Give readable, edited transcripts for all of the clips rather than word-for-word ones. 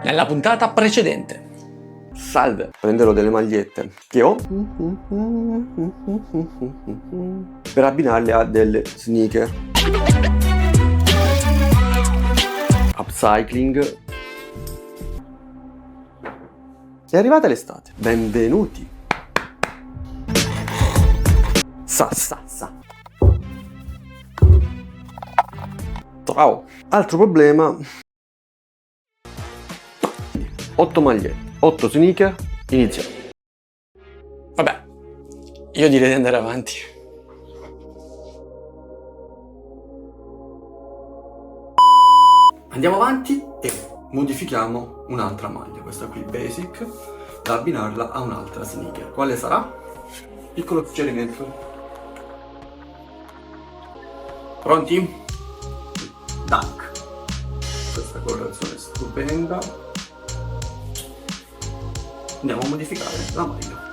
nella puntata precedente. Salve, prenderò delle magliette che ho per abbinarle a delle sneaker. Upcycling. È arrivata l'estate. Benvenuti. Sa. Ciao. Altro problema. 8 magliette, 8 sneaker, iniziamo. Vabbè, io direi di andare avanti. Andiamo avanti e modifichiamo un'altra maglia, questa qui basic, da abbinarla a un'altra sneaker. Quale sarà? Piccolo suggerimento. Pronti? Dunk. Questa colorazione stupenda. Andiamo a modificare la maglia.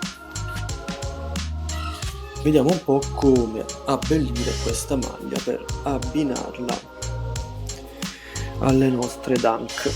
Vediamo un po' come abbellire questa maglia per abbinarla alle nostre Dunk.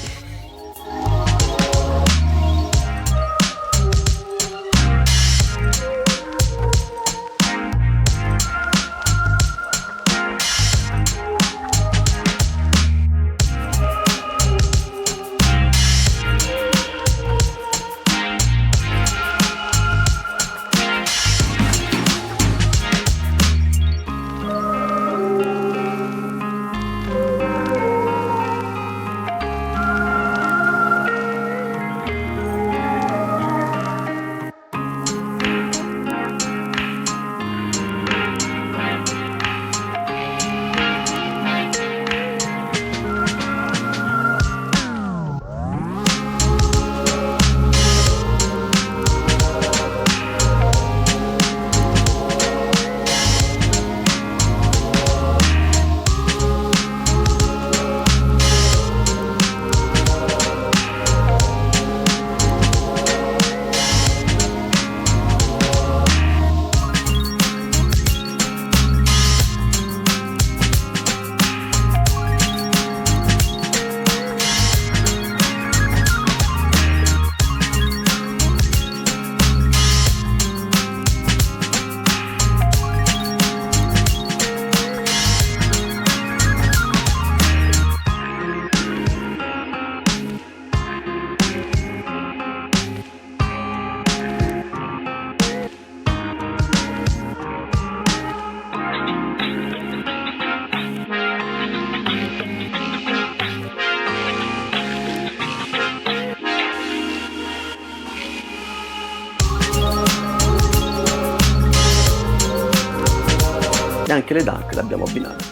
E anche le Dunk le abbiamo abbinate.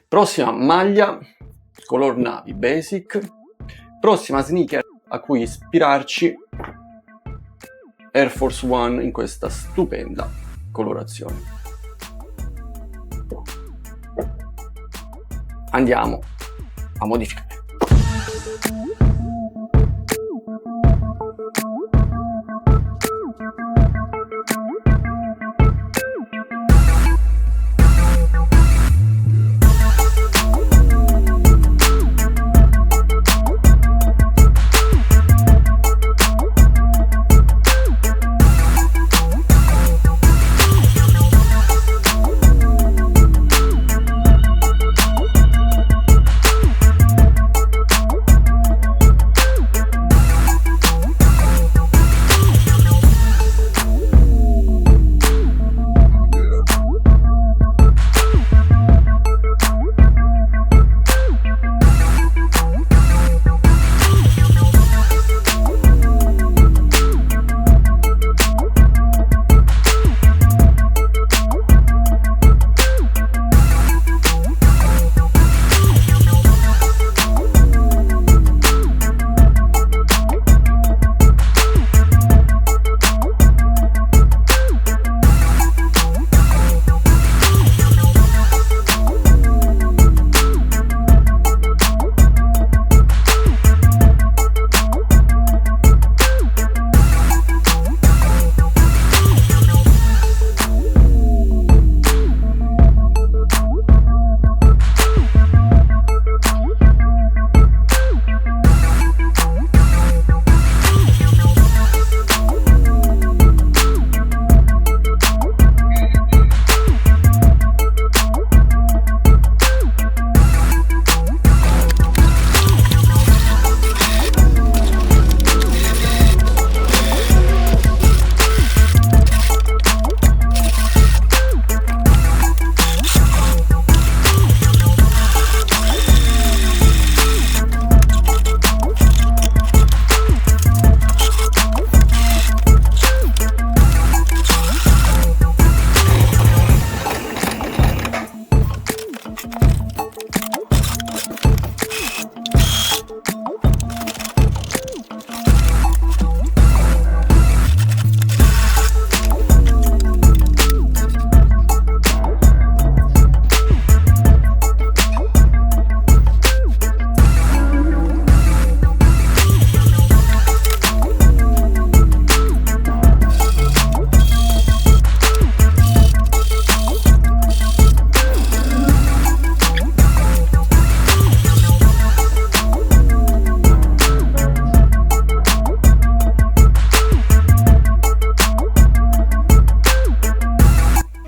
Prossima maglia, color navy basic. Prossima sneaker a cui ispirarci, Air Force One in questa stupenda colorazione. Andiamo a modificare.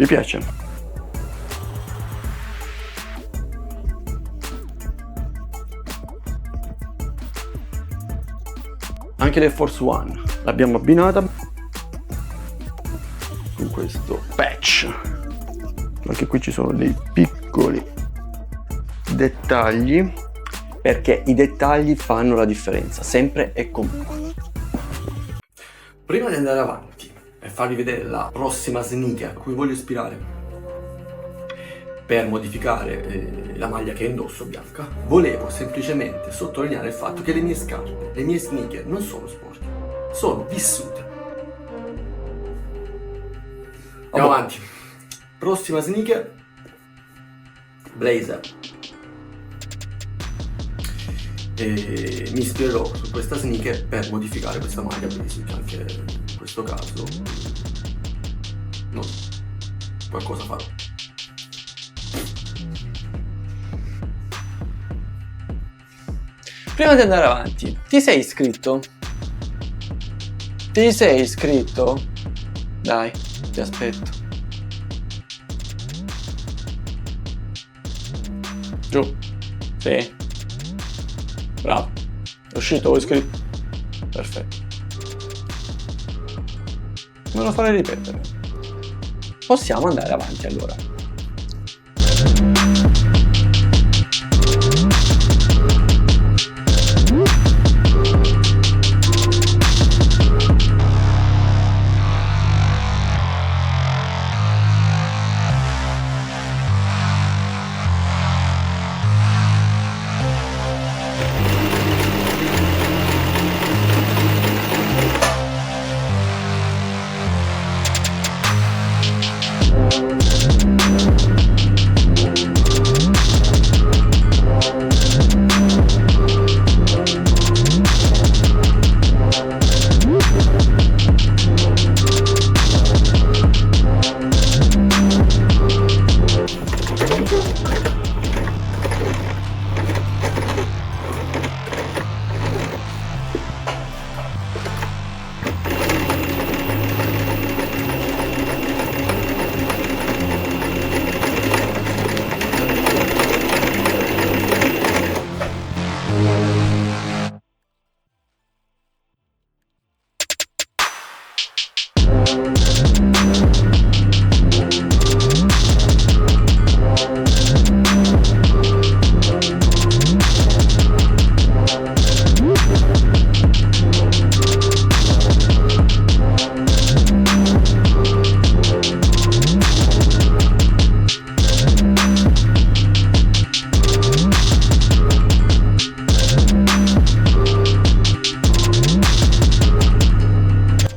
Vi piace? Anche l'Air Force One l'abbiamo abbinata con questo patch. Anche qui ci sono dei piccoli dettagli, perché i dettagli fanno la differenza, sempre e comunque. Prima di andare avanti e farvi vedere la prossima sneaker a cui voglio ispirare per modificare la maglia che indosso bianca, volevo semplicemente sottolineare il fatto che le mie scarpe, le mie sneaker non sono sporche, sono vissute. Andiamo avanti. Prossima sneaker, blazer. E mi ispirerò su questa sneaker per modificare questa maglia basic, anche in questo caso no, qualcosa farò. Prima di andare avanti, ti sei iscritto? Ti sei iscritto? Dai, ti aspetto. Giù. Sì. Bravo. È uscito, ho iscritto. Perfetto. Me lo farei ripetere. Possiamo andare avanti allora.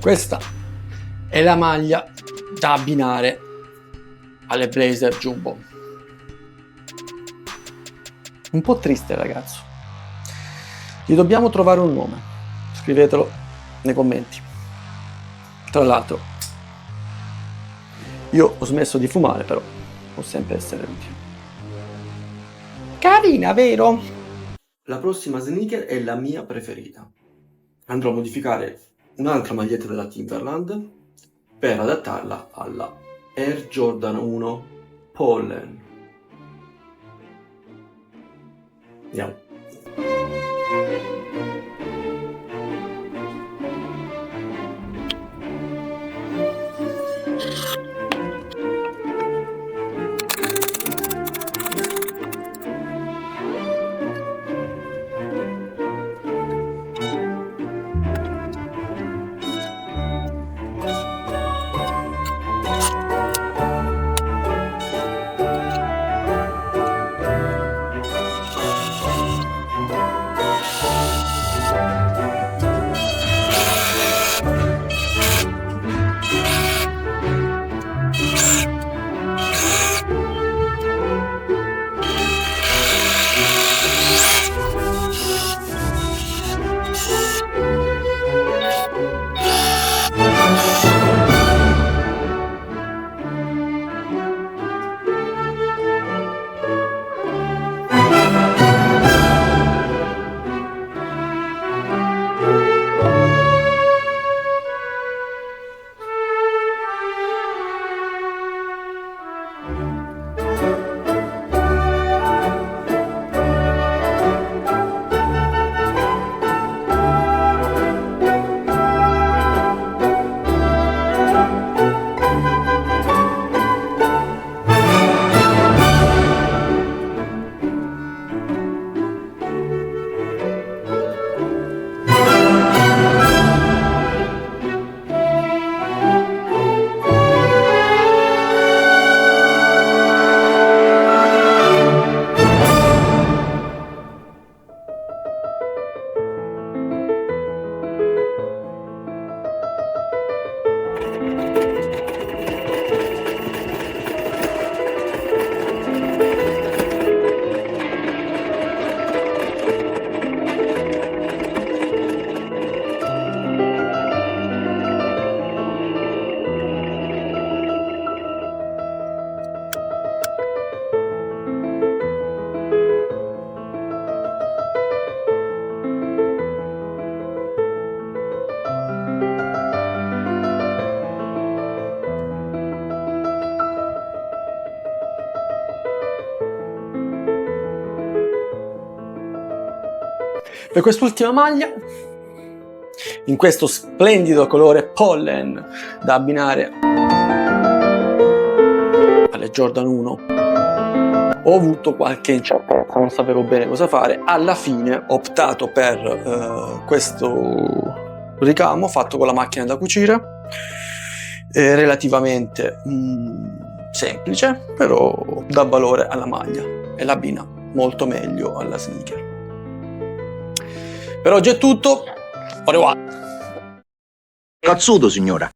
Questa è la maglia da abbinare alle blazer jumbo. Un po' triste, ragazzo. Gli dobbiamo trovare un nome. Scrivetelo nei commenti. Tra l'altro, io ho smesso di fumare, però può sempre essere utile. Carina, vero? La prossima sneaker è la mia preferita. Andrò a modificare un'altra maglietta della Timberland per adattarla alla Air Jordan 1 Pollen. Andiamo. Per quest'ultima maglia, in questo splendido colore pollen da abbinare alle Jordan 1, ho avuto qualche incertezza, non sapevo bene cosa fare. Alla fine ho optato per questo ricamo fatto con la macchina da cucire, relativamente semplice, però dà valore alla maglia e l'abbina molto meglio alla sneaker. Per oggi è tutto, au revoir. Cazzuto, signora.